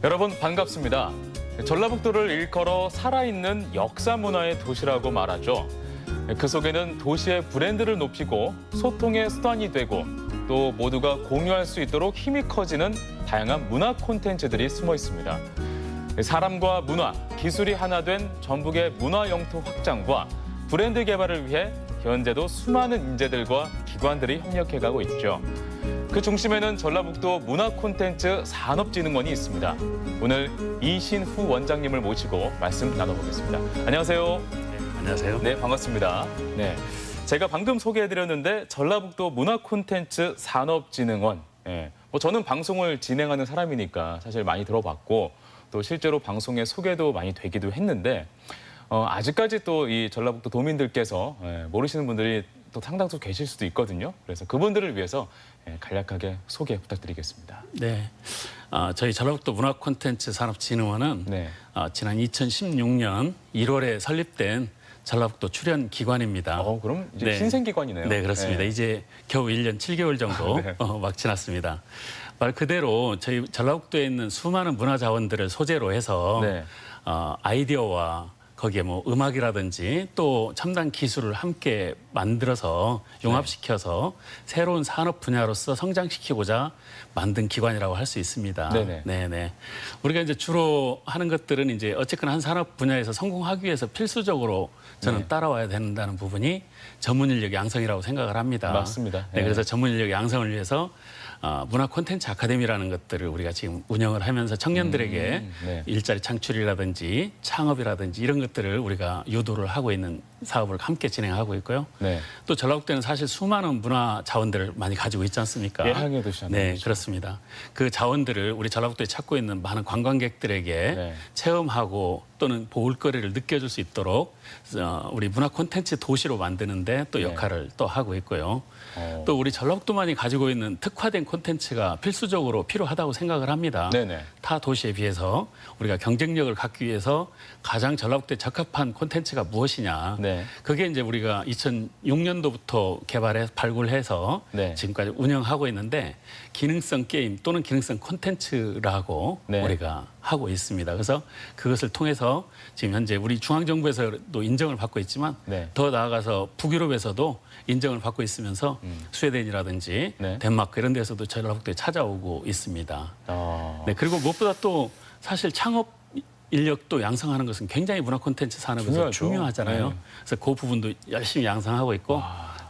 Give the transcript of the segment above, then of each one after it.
여러분 반갑습니다. 전라북도를 일컬어 살아있는 역사 문화의 도시라고 말하죠. 그 속에는 도시의 브랜드를 높이고 소통의 수단이 되고 또 모두가 공유할 수 있도록 힘이 커지는 다양한 문화 콘텐츠들이 숨어 있습니다. 사람과 문화, 기술이 하나 된 전북의 문화 영토 확장과 브랜드 개발을 위해 현재도 수많은 인재들과 기관들이 협력해가고 있죠. 그 중심에는 전라북도 문화 콘텐츠 산업진흥원이 있습니다. 오늘 이신후 원장님을 모시고 말씀 나눠보겠습니다. 안녕하세요. 네, 안녕하세요. 네, 반갑습니다. 네, 제가 방금 소개해드렸는데 전라북도 문화 콘텐츠 산업진흥원. 네, 저는 방송을 진행하는 사람이니까 사실 많이 들어봤고 또 실제로 방송에 소개도 많이 되기도 했는데 아직까지 또 이 전라북도 도민들께서 모르시는 분들이 또 상당수 계실 수도 있거든요. 그래서 그분들을 위해서 간략하게 소개 부탁드리겠습니다. 네, 저희 전라북도 문화 콘텐츠 산업진흥원은 네. 지난 2016년 1월에 설립된 전라북도 출연 기관입니다. 그럼 이제 네. 신생기관이네요. 네, 그렇습니다. 네. 이제 겨우 1년 7개월 정도 네. 막 지났습니다. 말 그대로 저희 전라북도에 있는 수많은 문화 자원들을 소재로 해서 네. 아이디어와 거기에 뭐 음악이라든지 또 첨단 기술을 함께 만들어서 융합시켜서 새로운 산업 분야로서 성장시키고자 만든 기관이라고 할 수 있습니다. 네네. 네네. 우리가 이제 주로 하는 것들은 이제 어쨌거나 한 산업 분야에서 성공하기 위해서 필수적으로 저는 네. 따라와야 된다는 부분이 전문 인력 양성이라고 생각을 합니다. 맞습니다. 네, 그래서 전문 인력 양성을 위해서 문화 콘텐츠 아카데미라는 것들을 우리가 지금 운영을 하면서 청년들에게 네. 일자리 창출이라든지 창업이라든지 이런 것들을 우리가 유도를 하고 있는 사업을 함께 진행하고 있고요. 네. 또 전라북도는 사실 수많은 문화 자원들을 많이 가지고 있지 않습니까? 예향의 도시 하나 네, 거죠. 그렇습니다. 그 자원들을 우리 전라북도에 찾고 있는 많은 관광객들에게 네. 체험하고 또는 볼거리를 느껴줄 수 있도록 우리 문화 콘텐츠 도시로 만드는데 또 네. 역할을 또 하고 있고요. 어. 또 우리 전라북도만이 가지고 있는 특화된 콘텐츠가 필수적으로 필요하다고 생각을 합니다. 네네. 타 도시에 비해서 우리가 경쟁력을 갖기 위해서 가장 전라북도에 적합한 콘텐츠가 무엇이냐. 네. 그게 이제 우리가 2006년도부터 개발해 발굴해서 네. 지금까지 운영하고 있는데 기능성 게임 또는 기능성 콘텐츠라고 네. 우리가 하고 있습니다. 그래서 그것을 통해서 지금 현재 우리 중앙정부에서도 인정을 받고 있지만 네. 더 나아가서 북유럽에서도 인정을 받고 있으면서 스웨덴이라든지 네. 덴마크 이런 데서도 전라북도에 찾아오고 있습니다. 아. 네, 그리고 무엇보다 또 사실 창업 인력도 양성하는 것은 굉장히 문화 콘텐츠 산업에서 중요하죠. 중요하잖아요. 네. 그래서 그 부분도 열심히 양성하고 있고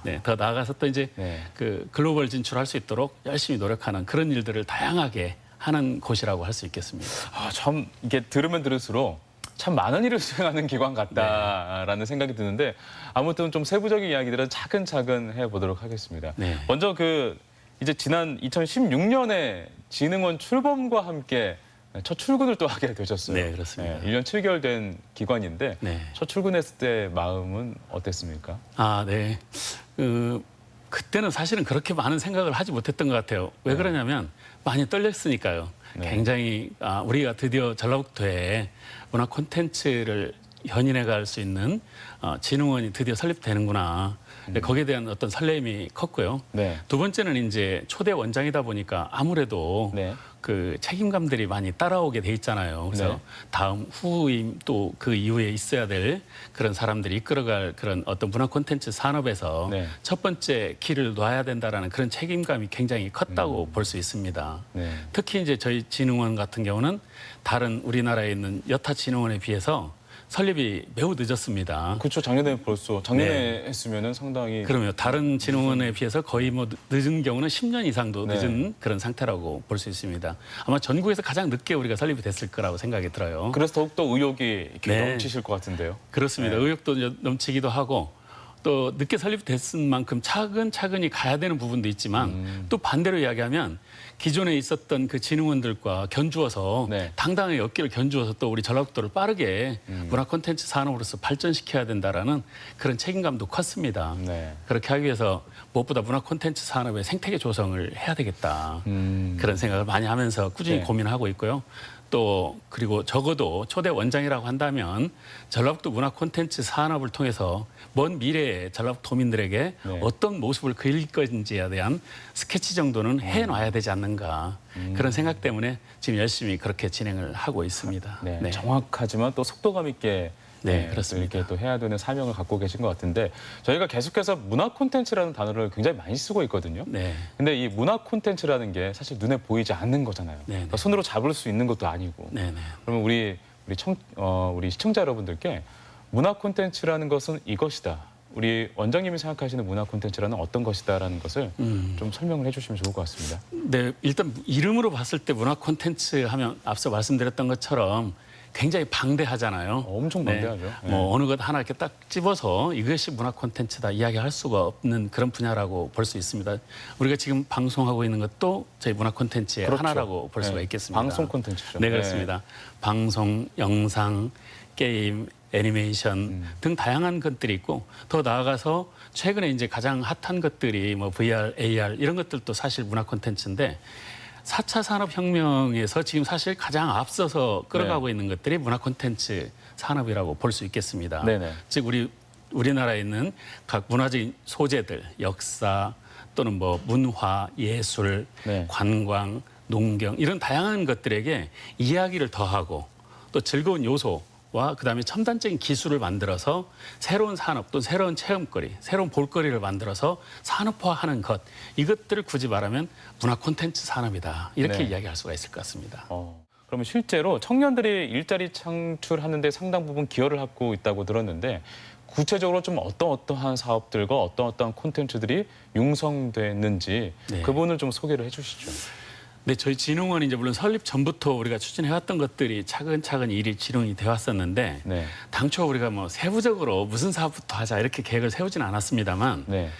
네, 더 나아가서 또 이제 네. 그 글로벌 진출할 수 있도록 열심히 노력하는 그런 일들을 다양하게 하는 곳이라고 할 수 있겠습니다. 참 이게 들으면 들을수록 참 많은 일을 수행하는 기관 같다라는 생각이 드는데 아무튼 좀 세부적인 이야기들은 차근차근 해보도록 하겠습니다. 네. 먼저 이제 지난 2016년에 진흥원 출범과 함께 첫 출근을 또 하게 되셨어요. 네, 그렇습니다. 1년 7개월 된 기관인데 네. 첫 출근했을 때 마음은 어땠습니까? 네. 그때는 사실은 그렇게 많은 생각을 하지 못했던 것 같아요. 왜 네. 그러냐면 많이 떨렸으니까요. 네. 굉장히 우리가 드디어 전라북도에 문화 콘텐츠를 현인해 갈 수 있는 진흥원이 드디어 설립되는구나. 거기에 대한 어떤 설렘이 컸고요. 네. 두 번째는 이제 초대 원장이다 보니까 아무래도 네. 그 책임감들이 많이 따라오게 돼 있잖아요. 그래서 네. 다음 후임 또 그 이후에 있어야 될 그런 사람들이 이끌어갈 그런 어떤 문화 콘텐츠 산업에서 네. 첫 번째 길을 놔야 된다라는 그런 책임감이 굉장히 컸다고 볼 수 있습니다. 네. 특히 이제 저희 진흥원 같은 경우는 다른 우리나라에 있는 여타 진흥원에 비해서 설립이 매우 늦었습니다. 그렇죠. 작년에 했으면은 상당히 그러면 다른 진흥원에 비해서 거의 뭐 늦은 경우는 10년 이상도 네. 늦은 그런 상태라고 볼 수 있습니다. 아마 전국에서 가장 늦게 우리가 설립이 됐을 거라고 생각이 들어요. 그래서 더욱더 의욕이 이렇게 네. 넘치실 것 같은데요. 그렇습니다. 네. 의욕도 이제 넘치기도 하고 또 늦게 설립됐은 만큼 차근차근히 가야 되는 부분도 있지만 또 반대로 이야기하면 기존에 있었던 그 진흥원들과 견주어서 네. 당당하게 어깨를 견주어서 또 우리 전라북도를 빠르게 문화 콘텐츠 산업으로서 발전시켜야 된다라는 그런 책임감도 컸습니다. 네. 그렇게 하기 위해서 무엇보다 문화 콘텐츠 산업의 생태계 조성을 해야 되겠다. 그런 생각을 많이 하면서 꾸준히 네. 고민하고 있고요. 또 그리고 적어도 초대 원장이라고 한다면 전라북도 문화 콘텐츠 산업을 통해서 먼 미래에 전라북도민들에게 네. 어떤 모습을 그릴 건지에 대한 스케치 정도는 해놔야 되지 않는가 그런 생각 때문에 지금 열심히 그렇게 진행을 하고 있습니다. 네, 네. 정확하지만 또 속도감 있게 네, 또 그렇습니다. 이렇게 또 해야 되는 사명을 갖고 계신 것 같은데 저희가 계속해서 문화 콘텐츠라는 단어를 굉장히 많이 쓰고 있거든요. 네. 근데 이 문화 콘텐츠라는 게 사실 눈에 보이지 않는 거잖아요. 네, 네. 그러니까 손으로 잡을 수 있는 것도 아니고. 네, 네. 그러면 우리 시청자 여러분들께 문화 콘텐츠라는 것은 이것이다. 우리 원장님이 생각하시는 문화 콘텐츠라는 어떤 것이다라는 것을 좀 설명을 해주시면 좋을 것 같습니다. 네, 일단 이름으로 봤을 때 문화 콘텐츠 하면 앞서 말씀드렸던 것처럼 굉장히 방대하잖아요. 엄청 방대하죠. 네. 뭐 어느 것 하나 이렇게 딱 집어서 이것이 문화 콘텐츠다 이야기할 수가 없는 그런 분야라고 볼 수 있습니다. 우리가 지금 방송하고 있는 것도 저희 문화 콘텐츠의 그렇죠. 하나라고 볼 수가 네, 있겠습니다. 방송 콘텐츠죠. 네, 그렇습니다. 방송, 영상, 게임, 애니메이션 등 다양한 것들이 있고 더 나아가서 최근에 이제 가장 핫한 것들이 뭐 VR, AR 이런 것들도 사실 문화 콘텐츠인데 4차 산업혁명에서 지금 사실 가장 앞서서 끌어가고 있는 것들이 문화 콘텐츠 산업이라고 볼 수 있겠습니다. 네네. 즉 우리나라에 있는 각 문화적인 소재들, 역사 또는 뭐 문화, 예술, 네. 관광, 농경 이런 다양한 것들에게 이야기를 더하고 또 즐거운 요소와 그다음에 첨단적인 기술을 만들어서 새로운 산업 또 새로운 체험거리, 새로운 볼거리를 만들어서 산업화하는 것 이것들을 굳이 말하면 문화 콘텐츠 산업이다 이렇게 네. 이야기할 수가 있을 것 같습니다. 그러면 실제로 청년들이 일자리 창출하는 데 상당 부분 기여를 하고 있다고 들었는데 구체적으로 좀 어떠한 사업들과 어떠한 콘텐츠들이 융성됐는지 네. 그 부분을 좀 소개를 해주시죠. 네, 저희 진흥원이 이제 물론 설립 전부터 우리가 추진해왔던 것들이 차근차근 일이 진행이 되어 왔었는데 네. 당초 우리가 뭐 세부적으로 무슨 사업부터 하자 이렇게 계획을 세우지는 않았습니다만 네.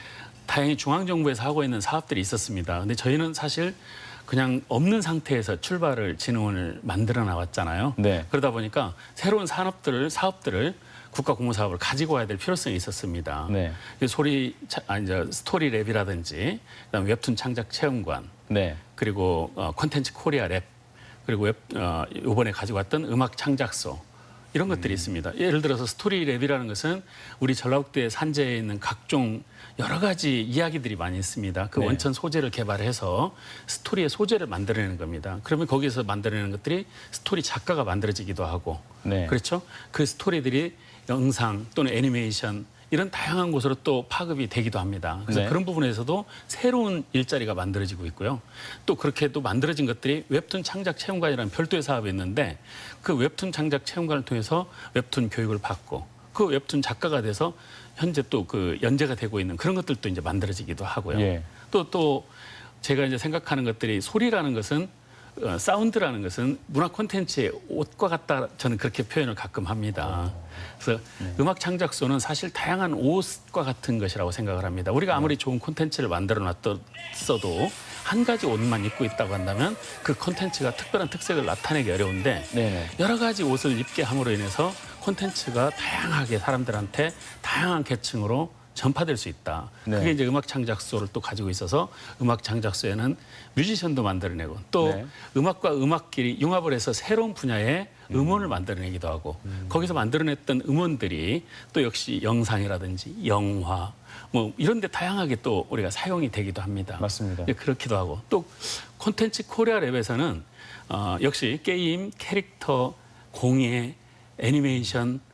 다행히 중앙정부에서 하고 있는 사업들이 있었습니다. 근데 저희는 사실 그냥 없는 상태에서 출발을 진흥원을 만들어 나왔잖아요. 네. 그러다 보니까 새로운 사업들을 국가 공모 사업을 가지고 와야 될 필요성이 있었습니다. 네. 이제 스토리랩이라든지 그다음 웹툰 창작 체험관 네. 그리고 콘텐츠 코리아 랩 그리고 이번에 가지고 왔던 음악 창작소 이런 것들이 있습니다. 예를 들어서 스토리랩이라는 것은 우리 전라북도의 산재에 있는 각종 여러 가지 이야기들이 많이 있습니다. 그 네. 원천 소재를 개발해서 스토리의 소재를 만들어내는 겁니다. 그러면 거기서 만들어내는 것들이 스토리 작가가 만들어지기도 하고 네. 그렇죠? 그 스토리들이 영상 또는 애니메이션 이런 다양한 곳으로 또 파급이 되기도 합니다. 그래서 네. 그런 부분에서도 새로운 일자리가 만들어지고 있고요. 또 그렇게 또 만들어진 것들이 웹툰 창작 체험관이라는 별도의 사업이 있는데 그 웹툰 창작 체험관을 통해서 웹툰 교육을 받고 그 웹툰 작가가 돼서 현재 또 그 연재가 되고 있는 그런 것들도 이제 만들어지기도 하고요. 예. 또 제가 이제 생각하는 것들이 소리라는 것은 사운드라는 것은 문화 콘텐츠의 옷과 같다 저는 그렇게 표현을 가끔 합니다. 그래서 음악 창작소는 사실 다양한 옷과 같은 것이라고 생각을 합니다. 우리가 아무리 좋은 콘텐츠를 만들어 놨어도 한 가지 옷만 입고 있다고 한다면 그 콘텐츠가 특별한 특색을 나타내기 어려운데 네네. 여러 가지 옷을 입게 함으로 인해서 콘텐츠가 다양하게 사람들한테 다양한 계층으로 전파될 수 있다. 네. 그게 이제 음악 창작소를 또 가지고 있어서 음악 창작소에는 뮤지션도 만들어내고 또 네. 음악과 음악끼리 융합을 해서 새로운 분야의 음원을 만들어내기도 하고 거기서 만들어냈던 음원들이 또 역시 영상이라든지 영화 뭐 이런 데 다양하게 또 우리가 사용이 되기도 합니다. 맞습니다. 네, 그렇기도 하고 또 콘텐츠 코리아 랩에서는 역시 게임, 캐릭터, 공예, 애니메이션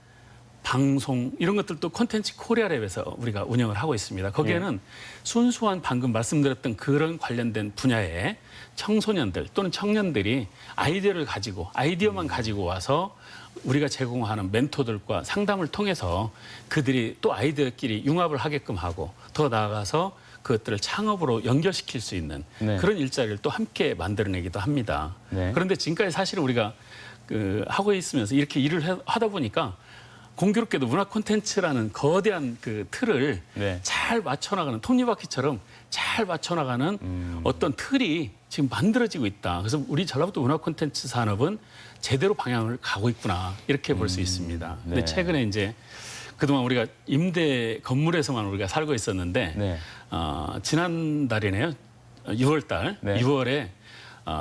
방송 이런 것들도 콘텐츠 코리아 랩에서 우리가 운영을 하고 있습니다. 거기에는 순수한 방금 말씀드렸던 그런 관련된 분야의 청소년들 또는 청년들이 아이디어만 가지고 와서 우리가 제공하는 멘토들과 상담을 통해서 그들이 또 아이디어끼리 융합을 하게끔 하고 더 나아가서 그것들을 창업으로 연결시킬 수 있는 네. 그런 일자리를 또 함께 만들어내기도 합니다. 네. 그런데 지금까지 사실 우리가 하고 있으면서 이렇게 일을 하다 보니까 공교롭게도 문화 콘텐츠라는 거대한 그 틀을 네. 잘 맞춰나가는 톱니바퀴처럼 잘 맞춰나가는 어떤 틀이 지금 만들어지고 있다. 그래서 우리 전라북도 문화 콘텐츠 산업은 제대로 방향을 가고 있구나 이렇게 볼 수 있습니다. 근데 네. 최근에 이제 그동안 우리가 임대 건물에서만 우리가 살고 있었는데 네. 지난달이네요. 6월 달 네. 6월에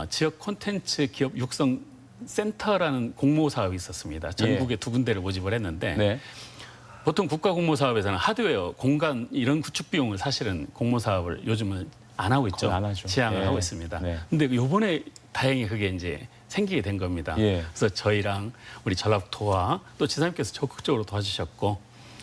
지역 콘텐츠 기업 육성 센터라는 공모 사업이 있었습니다. 전국에 두 군데를 모집을 했는데 네. 보통 국가 공모 사업에서는 하드웨어, 공간 이런 구축 비용을 사실은 공모 사업을 요즘은 안 하고 있죠. 거의 안 하죠. 지양을 네. 하고 있습니다. 네. 근데 이번에 다행히 그게 이제 생기게 된 겁니다. 예. 그래서 저희랑 우리 전라북도와 또 지사님께서 적극적으로 도와주셨고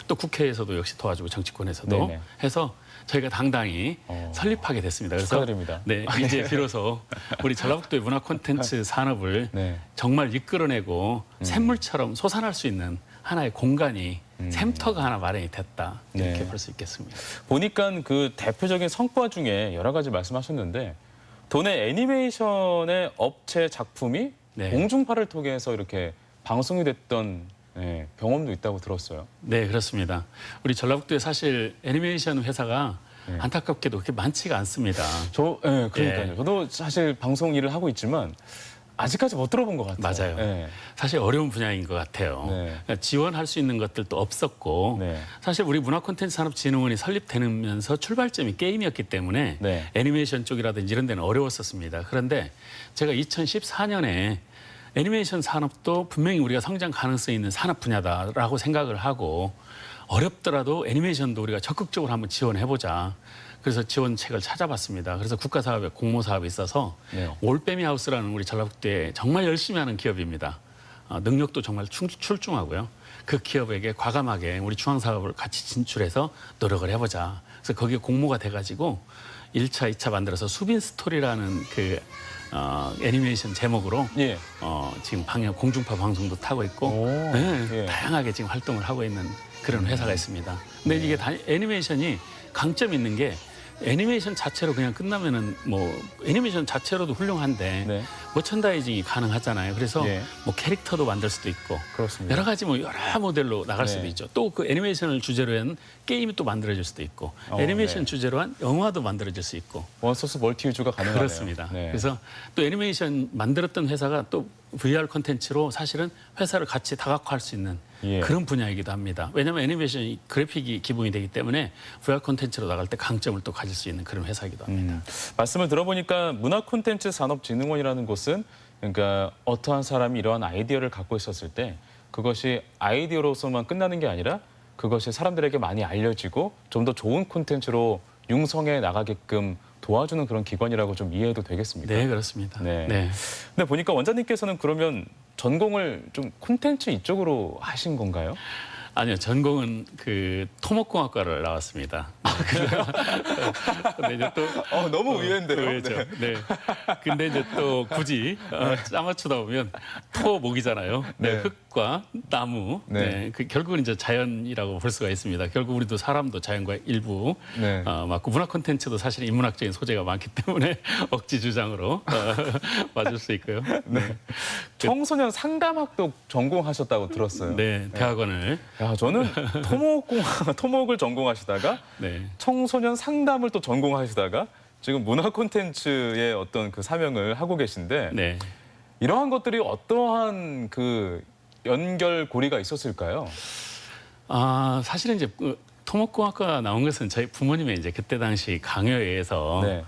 또 국회에서도 역시 도와주고 정치권에서도 네네. 해서 저희가 당당히 설립하게 됐습니다. 그래서 축하드립니다. 네, 이제 비로소 우리 전라북도의 문화 콘텐츠 산업을 네. 정말 이끌어내고 샘물처럼 솟아날 수 있는 하나의 공간이 샘터가 하나 마련이 됐다 이렇게 네. 볼 수 있겠습니다. 보니까 그 대표적인 성과 중에 여러 가지 말씀하셨는데 도내 애니메이션의 업체 작품이 네. 공중파를 통해서 이렇게 방송이 됐던 경험도 있다고 들었어요. 네, 그렇습니다. 우리 전라북도에 사실 애니메이션 회사가 네. 안타깝게도 그렇게 많지가 않습니다. 그러니까요. 예. 저도 사실 방송 일을 하고 있지만 아직까지 못 들어본 것 같아요. 맞아요. 예. 사실 어려운 분야인 것 같아요. 네. 그러니까 지원할 수 있는 것들도 없었고 네. 사실 우리 문화콘텐츠산업진흥원이 설립되면서 출발점이 게임이었기 때문에 네. 애니메이션 쪽이라든지 이런 데는 어려웠었습니다. 그런데 제가 2014년에 애니메이션 산업도 분명히 우리가 성장 가능성이 있는 산업 분야다라고 생각을 하고 어렵더라도 애니메이션도 우리가 적극적으로 한번 지원해보자. 그래서 지원책을 찾아봤습니다. 그래서 국가사업에 공모사업이 있어서 네. 올빼미 하우스라는 우리 전라북도에 정말 열심히 하는 기업입니다. 능력도 정말 출중하고요. 그 기업에게 과감하게 우리 중앙사업을 같이 진출해서 노력을 해보자. 그래서 거기에 공모가 돼가지고 1차, 2차 만들어서 수빈 스토리라는 그 애니메이션 제목으로 예. 지금 공중파 방송도 타고 있고 오, 네, 예. 다양하게 지금 활동을 하고 있는 그런 회사가 있습니다. 근데 이게 애니메이션이 강점이 있는 게 애니메이션 자체로 그냥 끝나면은 뭐 애니메이션 자체로도 훌륭한데 네. 머천다이징이 가능하잖아요. 그래서 예. 뭐 캐릭터도 만들 수도 있고 그렇습니다. 여러 가지 뭐 여러 모델로 나갈 네. 수도 있죠. 또 그 애니메이션을 주제로 한 게임이 또 만들어질 수도 있고 애니메이션 네. 주제로 한 영화도 만들어질 수 있고 원소스 멀티 유즈가 가능하네요. 그렇습니다. 네. 그래서 또 애니메이션 만들었던 회사가 또 VR 콘텐츠로 사실은 회사를 같이 다각화할 수 있는 예. 그런 분야이기도 합니다. 왜냐하면 애니메이션이 그래픽이 기본이 되기 때문에 VR 콘텐츠로 나갈 때 강점을 또 가질 수 있는 그런 회사이기도 합니다. 말씀을 들어보니까 문화콘텐츠산업진흥원이라는 곳은 그러니까 어떠한 사람이 이러한 아이디어를 갖고 있었을 때 그것이 아이디어로서만 끝나는 게 아니라 그것이 사람들에게 많이 알려지고 좀 더 좋은 콘텐츠로 융성해 나가게끔 도와주는 그런 기관이라고 좀 이해해도 되겠습니까? 네, 그렇습니다. 네. 네. 근데 보니까 원장님께서는 그러면 전공을 좀 콘텐츠 이쪽으로 하신 건가요? 아니요, 전공은 그 토목공학과를 나왔습니다. 근데 이제 또 너무 의외인데요. 그렇죠. 네. 근데 이제 또 굳이 짜맞추다 보면 토목이잖아요. 네. 네. 흙과 나무. 네. 네. 그 결국은 이제 자연이라고 볼 수가 있습니다. 결국 우리도 사람도 자연과 일부 네. 맞고 문화 콘텐츠도 사실 인문학적인 소재가 많기 때문에 억지 주장으로 맞을 수 있고요. 네. 청소년 상담학도 전공하셨다고 들었어요. 네. 대학원을 야, 저는 토목을 전공하시다가 네. 청소년 상담을 또 전공하시다가 지금 문화 콘텐츠의 어떤 그 사명을 하고 계신데 네. 이러한 것들이 어떠한 그 연결고리가 있었을까요? 사실은 이제 토목공학과 나온 것은 저희 부모님의 이제 그때 당시 강요에 의해서 네.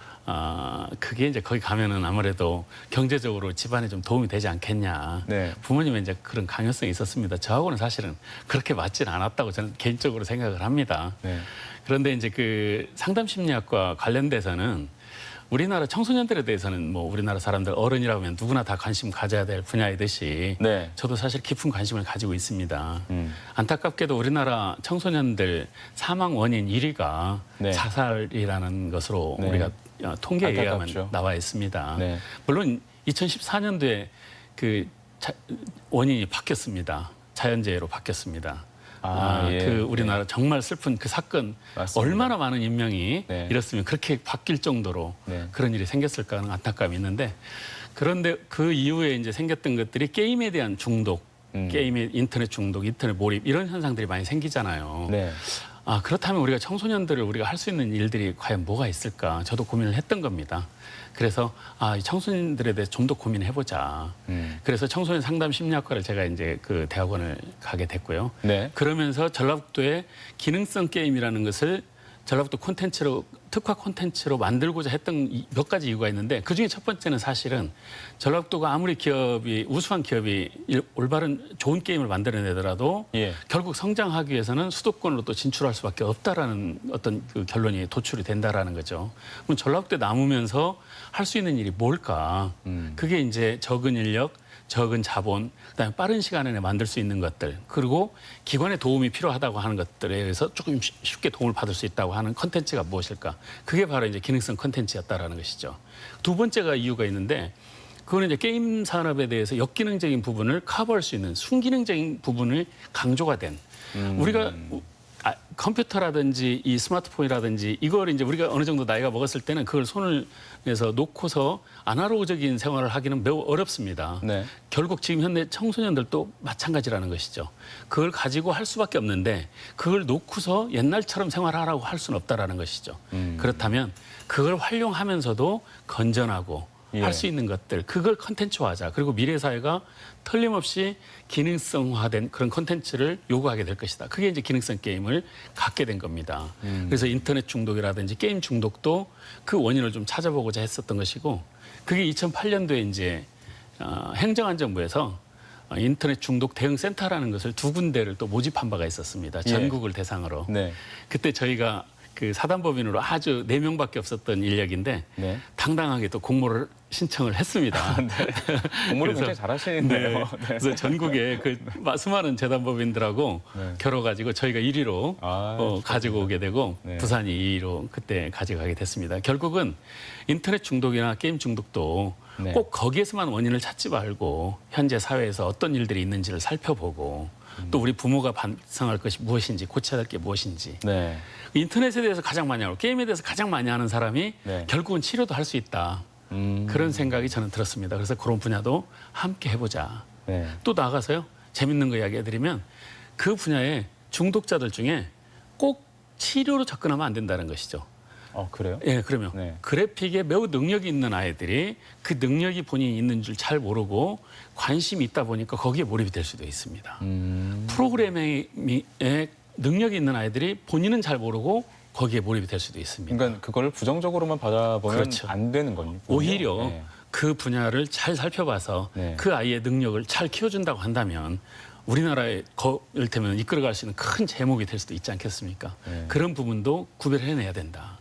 그게 이제 거기 가면은 아무래도 경제적으로 집안에 좀 도움이 되지 않겠냐. 네. 부모님의 이제 그런 강요성이 있었습니다. 저하고는 사실은 그렇게 맞지는 않았다고 저는 개인적으로 생각을 합니다. 네. 그런데 이제 그 상담심리학과 관련돼서는 우리나라 청소년들에 대해서는 뭐 우리나라 사람들 어른이라고 하면 누구나 다 관심 가져야 될 분야이듯이 네. 저도 사실 깊은 관심을 가지고 있습니다. 안타깝게도 우리나라 청소년들 사망 원인 1위가 네. 자살이라는 것으로 네. 우리가 통계에 의하면 안타깝죠. 나와 있습니다. 네. 물론 2014년도에 그 원인이 바뀌었습니다. 자연재해로 바뀌었습니다. 예. 그 우리나라 정말 슬픈 그 사건 맞습니다. 얼마나 많은 인명이 네. 이렇으면 그렇게 바뀔 정도로 네. 그런 일이 생겼을까 하는 안타까움이 있는데 그런데 그 이후에 이제 생겼던 것들이 게임에 대한 중독, 게임의 인터넷 중독, 인터넷 몰입 이런 현상들이 많이 생기잖아요. 네. 그렇다면 우리가 청소년들을 우리가 할 수 있는 일들이 과연 뭐가 있을까 저도 고민을 했던 겁니다. 그래서 이 청소년들에 대해서 좀 더 고민해보자. 그래서 청소년 상담 심리학과를 제가 이제 그 대학원을 가게 됐고요. 네. 그러면서 전라북도에 기능성 게임이라는 것을 전라북도 콘텐츠로 특화 콘텐츠로 만들고자 했던 몇 가지 이유가 있는데 그중에 첫 번째는 사실은 전라북도가 아무리 기업이 우수한 기업이 올바른 좋은 게임을 만들어내더라도 예. 결국 성장하기 위해서는 수도권으로 또 진출할 수밖에 없다라는 어떤 그 결론이 도출이 된다라는 거죠. 그럼 전라북도에 남으면서 할 수 있는 일이 뭘까? 그게 이제 적은 인력, 적은 자본, 그다음에 빠른 시간 안에 만들 수 있는 것들, 그리고 기관의 도움이 필요하다고 하는 것들에 의해서 조금 쉽게 도움을 받을 수 있다고 하는 컨텐츠가 무엇일까? 그게 바로 이제 기능성 컨텐츠였다라는 것이죠. 두 번째가 이유가 있는데 그거는 이제 게임 산업에 대해서 역기능적인 부분을 커버할 수 있는 순기능적인 부분을 강조가 된 우리가 컴퓨터라든지 이 스마트폰이라든지 이걸 이제 우리가 어느 정도 나이가 먹었을 때는 그걸 손을 내서 놓고서 아날로그적인 생활을 하기는 매우 어렵습니다. 네. 결국 지금 현대 청소년들도 마찬가지라는 것이죠. 그걸 가지고 할 수밖에 없는데 그걸 놓고서 옛날처럼 생활하라고 할 수는 없다라는 것이죠. 그렇다면 그걸 활용하면서도 건전하고 예. 할 수 있는 것들 그걸 컨텐츠화하자. 그리고 미래 사회가 틀림없이 기능성화된 그런 컨텐츠를 요구하게 될 것이다. 그게 이제 기능성 게임을 갖게 된 겁니다. 그래서 인터넷 중독이라든지 게임 중독도 그 원인을 좀 찾아보고자 했었던 것이고 그게 2008년도에 이제 행정안전부에서 인터넷 중독 대응 센터라는 것을 2군데를 또 모집한 바가 있었습니다. 전국을 대상으로. 네. 그때 저희가 그 사단법인으로 아주 4명밖에 없었던 인력인데 네. 당당하게 또 공모를 신청을 했습니다. 공모를 그래서- 굉장히 잘하시는데요. 네. 그래서 전국에 그 수많은 재단법인들하고 네. 겨뤄가지고 저희가 1위로 아, 가지고 오게 되고 네. 부산이 2위로 그때 가져가게 됐습니다. 결국은 인터넷 중독이나 게임 중독도 네. 꼭 거기에서만 원인을 찾지 말고 현재 사회에서 어떤 일들이 있는지를 살펴보고 또 우리 부모가 반성할 것이 무엇인지 고쳐야 할 게 무엇인지 네. 인터넷에 대해서 가장 많이 하고 게임에 대해서 가장 많이 하는 사람이 네. 결국은 치료도 할 수 있다. 그런 생각이 저는 들었습니다. 그래서 그런 분야도 함께 해보자. 네. 또 나가서요. 재밌는 거 이야기해드리면 그 분야의 중독자들 중에 꼭 치료로 접근하면 안 된다는 것이죠. 그래요? 예, 그러면 네. 그래픽에 매우 능력이 있는 아이들이 그 능력이 본인이 있는 줄 잘 모르고 관심이 있다 보니까 거기에 몰입이 될 수도 있습니다. 프로그래밍에 능력이 있는 아이들이 본인은 잘 모르고 거기에 몰입이 될 수도 있습니다. 그러니까 그걸 부정적으로만 바라보면 그렇죠. 안 되는 거군요. 오히려 네. 그 분야를 잘 살펴봐서 네. 그 아이의 능력을 잘 키워준다고 한다면 우리나라에 이를테면 이끌어갈 수 있는 큰 제목이 될 수도 있지 않겠습니까? 네. 그런 부분도 구별해내야 된다.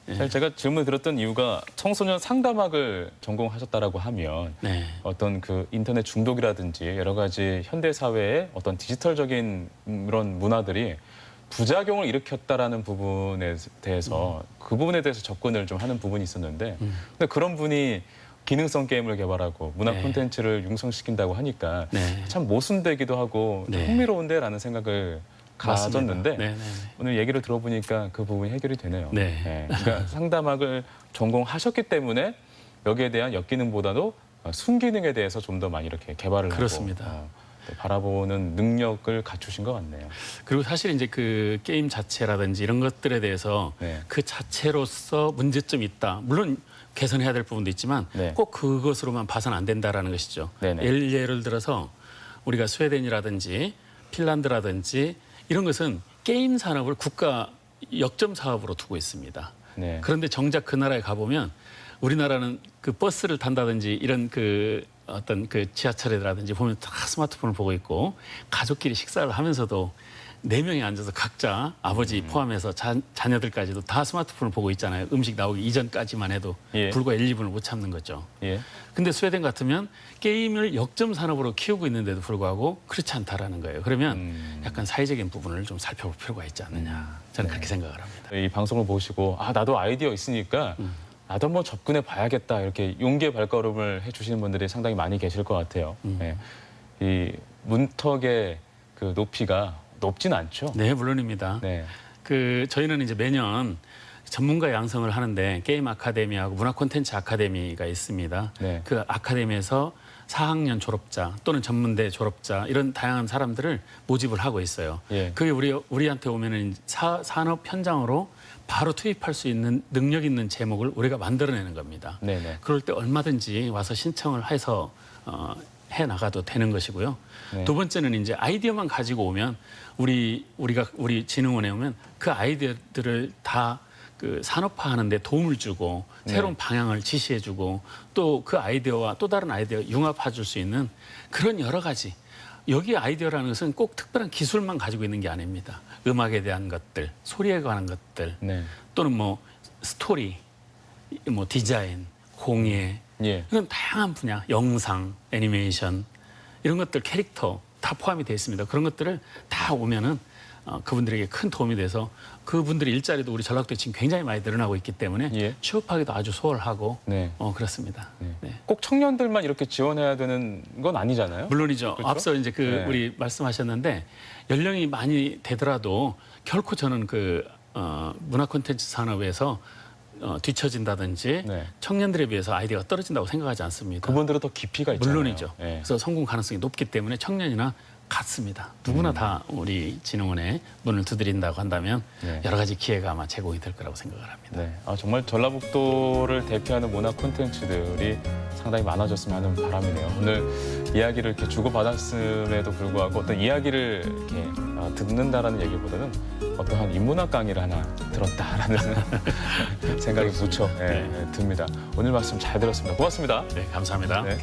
사실 제가 질문을 드렸던 이유가 청소년 상담학을 전공하셨다라고 하면 네. 어떤 그 인터넷 중독이라든지 여러 가지 현대 사회의 어떤 디지털적인 그런 문화들이 부작용을 일으켰다라는 부분에 대해서 그 부분에 대해서 접근을 좀 하는 부분이 있었는데 근데 그런 분이 기능성 게임을 개발하고 문화 네. 콘텐츠를 융성시킨다고 하니까 네. 참 모순되기도 하고 좀 네. 흥미로운데라는 생각을 가졌는데 네, 네, 네. 오늘 얘기를 들어보니까 그 부분이 해결이 되네요. 네. 그러니까 상담학을 전공하셨기 때문에 여기에 대한 역기능보다도 순기능에 대해서 좀 더 많이 이렇게 개발을 그렇습니다. 하고 또 바라보는 능력을 갖추신 것 같네요. 그리고 사실 이제 그 게임 자체라든지 이런 것들에 대해서 네. 그 자체로서 문제점이 있다. 물론 개선해야 될 부분도 있지만 네. 꼭 그것으로만 봐서는 안 된다라는 것이죠. 네네. 예를 들어서 우리가 스웨덴이라든지 핀란드라든지 이런 것은 게임 산업을 국가 역점 사업으로 두고 있습니다. 네. 그런데 정작 그 나라에 가보면 우리나라는 그 버스를 탄다든지 이런 그 어떤 그 지하철이라든지 보면 다 스마트폰을 보고 있고 가족끼리 식사를 하면서도 4명이 앉아서 각자 아버지 포함해서 자녀들까지도 다 스마트폰을 보고 있잖아요. 음식 나오기 이전까지만 해도 예. 불과 1, 2분을 못 참는 거죠. 예. 근데 스웨덴 같으면 게임을 역점 산업으로 키우고 있는데도 불구하고 그렇지 않다라는 거예요. 그러면 약간 사회적인 부분을 좀 살펴볼 필요가 있지 않느냐. 저는 그렇게 생각을 합니다. 이 방송을 보시고 나도 아이디어 있으니까 나도 한번 접근해 봐야겠다 이렇게 용기의 발걸음을 해주시는 분들이 상당히 많이 계실 것 같아요. 네. 이 문턱의 그 높이가 높진 않죠. 네, 물론입니다. 네. 그 저희는 이제 매년 전문가 양성을 하는데 게임 아카데미하고 문화 콘텐츠 아카데미가 있습니다. 네. 그 아카데미에서 4학년 졸업자 또는 전문대 졸업자 이런 다양한 사람들을 모집을 하고 있어요. 예. 그게 우리한테 오면은 산업 현장으로 바로 투입할 수 있는 능력 있는 제목을 우리가 만들어내는 겁니다. 네네. 그럴 때 얼마든지 와서 신청을 해서 해 나가도 되는 것이고요. 네. 두 번째는 이제 아이디어만 가지고 오면 우리 진흥원에 오면 그 아이디어들을 다 그 산업화하는 데 도움을 주고 새로운 네. 방향을 지시해주고 또 그 아이디어와 또 다른 아이디어 융합해 줄 수 있는 그런 여러 가지. 여기 아이디어라는 것은 꼭 특별한 기술만 가지고 있는 게 아닙니다. 음악에 대한 것들, 소리에 관한 것들, 네. 또는 뭐 스토리, 뭐 디자인, 공예 예. 이런 다양한 분야, 영상, 애니메이션 이런 것들 캐릭터 다 포함이 되어 있습니다. 그런 것들을 다 오면은 그분들에게 큰 도움이 돼서 그분들의 일자리도 우리 전라도에 지금 굉장히 많이 늘어나고 있기 때문에 예. 취업하기도 아주 수월하고 네. 그렇습니다. 네. 네. 꼭 청년들만 이렇게 지원해야 되는 건 아니잖아요. 물론이죠. 그렇죠? 앞서 이제 네. 우리 말씀하셨는데 연령이 많이 되더라도 결코 저는 문화 콘텐츠 산업에서 뒤처진다든지 네. 청년들에 비해서 아이디어가 떨어진다고 생각하지 않습니다. 그분들은 더 깊이가 있잖아요. 물론이죠. 예. 그래서 성공 가능성이 높기 때문에 청년이나 같습니다. 누구나 다 우리 진흥원에 문을 두드린다고 한다면 네. 여러 가지 기회가 아마 제공이 될 거라고 생각을 합니다. 네. 정말 전라북도를 대표하는 문화 콘텐츠들이 상당히 많아졌으면 하는 바람이네요. 오늘 이야기를 이렇게 주고받았음에도 불구하고 어떤 이야기를 이렇게 듣는다라는 얘기보다는 어떠한 인문학 강의를 하나 들었다라는 생각이 무척 듭니다. 오늘 말씀 잘 들었습니다. 고맙습니다. 네, 감사합니다. 네.